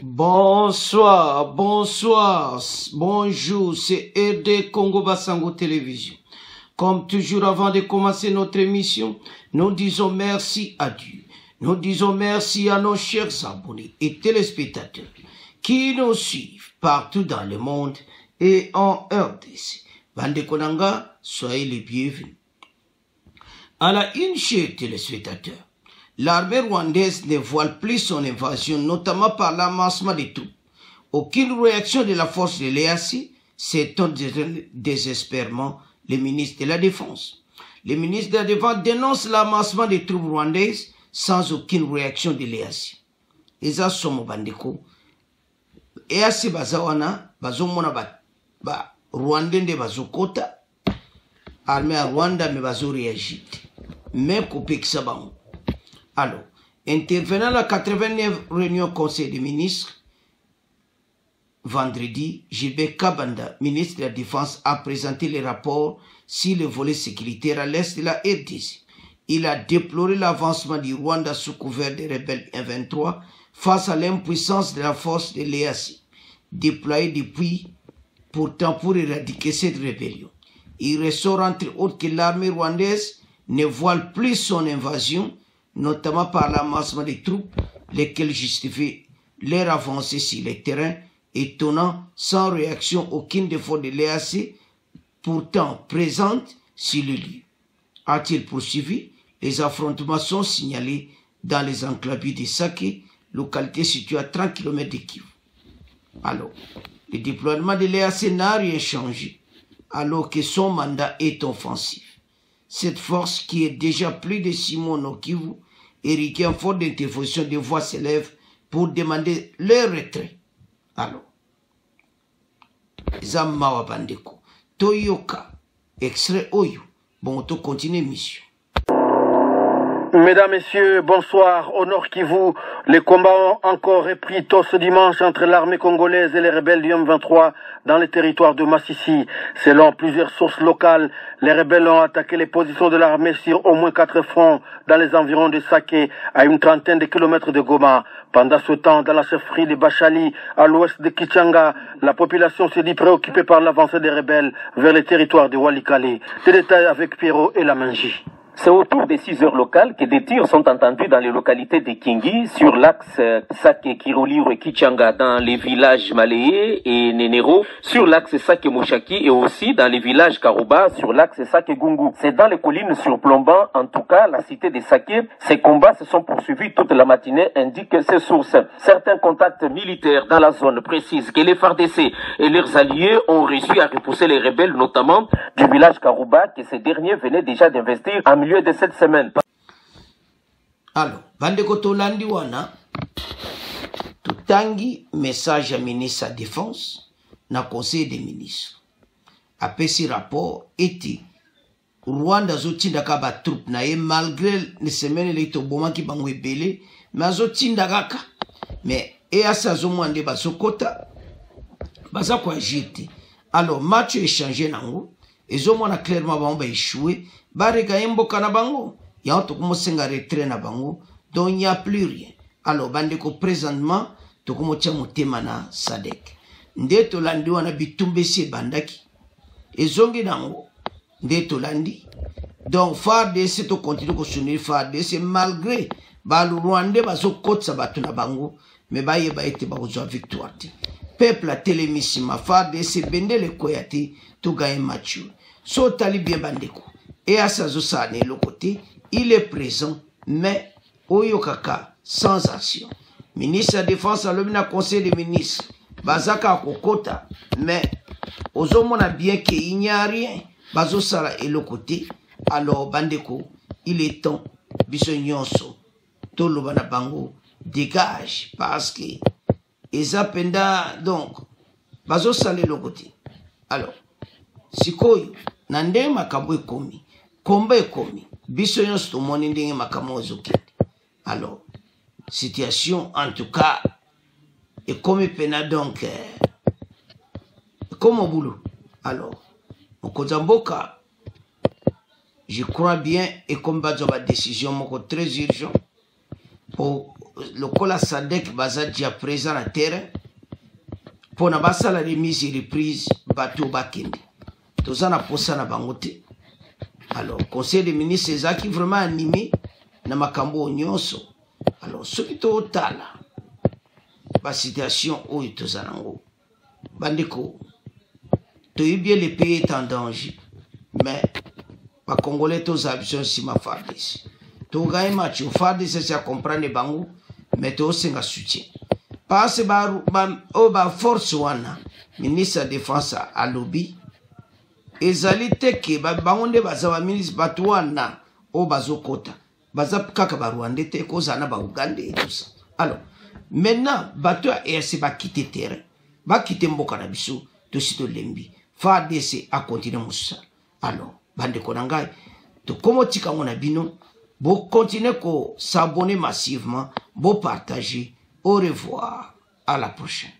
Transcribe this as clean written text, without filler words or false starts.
Bonsoir, bonsoir, bonjour, c'est RD Congo Bassango Télévision. Comme toujours avant de commencer notre émission, nous disons merci à Dieu. Nous disons merci à nos chers abonnés et téléspectateurs qui nous suivent partout dans le monde et en RDC. Bande Konanga, soyez les bienvenus. À la une, chers téléspectateurs, l'armée rwandaise ne voile plus son invasion, notamment par l'amassement des troupes. Aucune réaction de la force de l'EAC, s'étonne désespérément le ministre de la Défense. Le ministre de la Défense dénonce l'amassement des troupes rwandaises sans aucune réaction de l'EAC. Eza somo bandeko. EAC bazawana, bazomona ba Rwandende bazokota, armée à Rwanda me bazo réagit. Même coupé que ça bango. Alors, intervenant à la 89e réunion Conseil des ministres, vendredi, Gilbert Kabanda, ministre de la Défense, a présenté les rapports sur le volet sécuritaire à l'est de la RDC. Il a déploré l'avancement du Rwanda sous couvert des rebelles M23 face à l'impuissance de la force de l'EAC, déployée depuis pourtant pour éradiquer cette rébellion. Il ressort entre autres que l'armée rwandaise ne voile plus son invasion, notamment par l'amassement des troupes, lesquelles justifient leur avancée sur les terrains, étonnant sans réaction aucune des forces de l'EAC, pourtant présentes sur le lieu. A-t-il poursuivi? Les affrontements sont signalés dans les enclaves de Sake, localité située à 30 km de Kivu. Alors, le déploiement de l'EAC n'a rien changé, alors que son mandat est offensif. Cette force qui est déjà plus de 6 mois au Kivu, Eric en faute d'intervention de voix s'élève pour demander leur retrait. Alors, Zamawa Bandeko, Toyoka, extrait Oyo, bon, on continue mission. Mesdames, Messieurs, bonsoir. Au Nord Kivu, les combats ont encore repris tôt ce dimanche entre l'armée congolaise et les rebelles du M23 dans les territoires de Massissi. Selon plusieurs sources locales, les rebelles ont attaqué les positions de l'armée sur au moins 4 fronts dans les environs de Sake, à une trentaine de kilomètres de Goma. Pendant ce temps, dans la chefferie de Bachali, à l'ouest de Kichanga, la population se dit préoccupée par l'avancée des rebelles vers les territoires de Walikale. Des détails avec Pierrot et Lamanji. C'est autour des 6 heures locales que des tirs sont entendus dans les localités de Kingi, sur l'axe Sake Kiroliro et Kichanga, dans les villages Maléé et Nenero, sur l'axe Sake Moshaki et aussi dans les villages Karouba, sur l'axe Sake Gungu. C'est dans les collines surplombant, en tout cas, la cité de Sake. Ces combats se sont poursuivis toute la matinée, indiquent ces sources. Certains contacts militaires dans la zone précisent que les FARDC et leurs alliés ont réussi à repousser les rebelles, notamment du village Karouba, que ces derniers venaient déjà d'investir en milieu de cette semaine. Alors, Bandeko Tolandi wana, tutangi message à ministre de la Défense, na conseil des ministres. Après ce rapport, était Rwanda zotinda kaba troupe na ye malgré les semaines les toboma ki bangwe belé, mais zotinda kaka. Mais et à sa zomande basokota, basa kwa jete. Alors, match échangé nango, et zomona clairement bamba échoué. Barega Mboka na bango, il y a un truc retrait na bango, donc il n'y a plus rien. Alors, bandeko présentement, to komo tia motema na Sadek. Ndeto landi wana bitumbe se bandaki. Ezongi nango, ndeto landi. Donc, FARDC to continue ko soutenir FARDC malgré balu Rwanda bazo kotsa batu na bango, mais baye ba ete ba kozwa victoire. Peuple a télémissima FARDC bendele koyati to gagne match. So tali bien bandeko. Et à sa zosane le côté, il est présent, mais Oyokaka, sans action. Ministre de la Défense a l'homme conseil des ministres, Bazaka Kokota, mais aux hommes on a bien qu'il n'y a rien, Bazosala et le côté, alors Bandeko, il est temps, Bisonyonso, Tolobana Bango, dégage, parce que, Ezapenda, donc, Bazosala et le côté. Alors, Sikoyo, Nande Makambo est commis. Combat est commis. Bissoyon sto moni ndenge makamo zokende. Alors, situation en tout cas est comme pena donc comme au boulot. Alors, on Kozamboka, je crois bien et comme bazo ba décision moko très urgent pour lokola Sadek bazaji à présent à terre pour na basa la remise et reprise bateau bakende tozana posa na bangote. Alors conseil des ministres ezaki vraiment animé na makambo nyonso. Alors ce qui to tala ba situation oyo tozanango bandeko toyebie le pays est en danger mais ba congolais tous absents si ma FARDC to gagne match au FARDC c'est à comprendre bango mais to senga soutien parce ba force wana ministre de défense à lobby ezali teke bango nde baza ministre batwana o bazokota baza kaka ba Rwanda te kozana ba Uganda et tout ça. Alors maintenant bato et se ba quitter terrain ba quitter mboka na biso to sito lembi FARDC a continuer musa. Alors bande konangai to komotika ngona bino bo continuer ko s'abonner massivement bo partager. Au revoir, à la prochaine.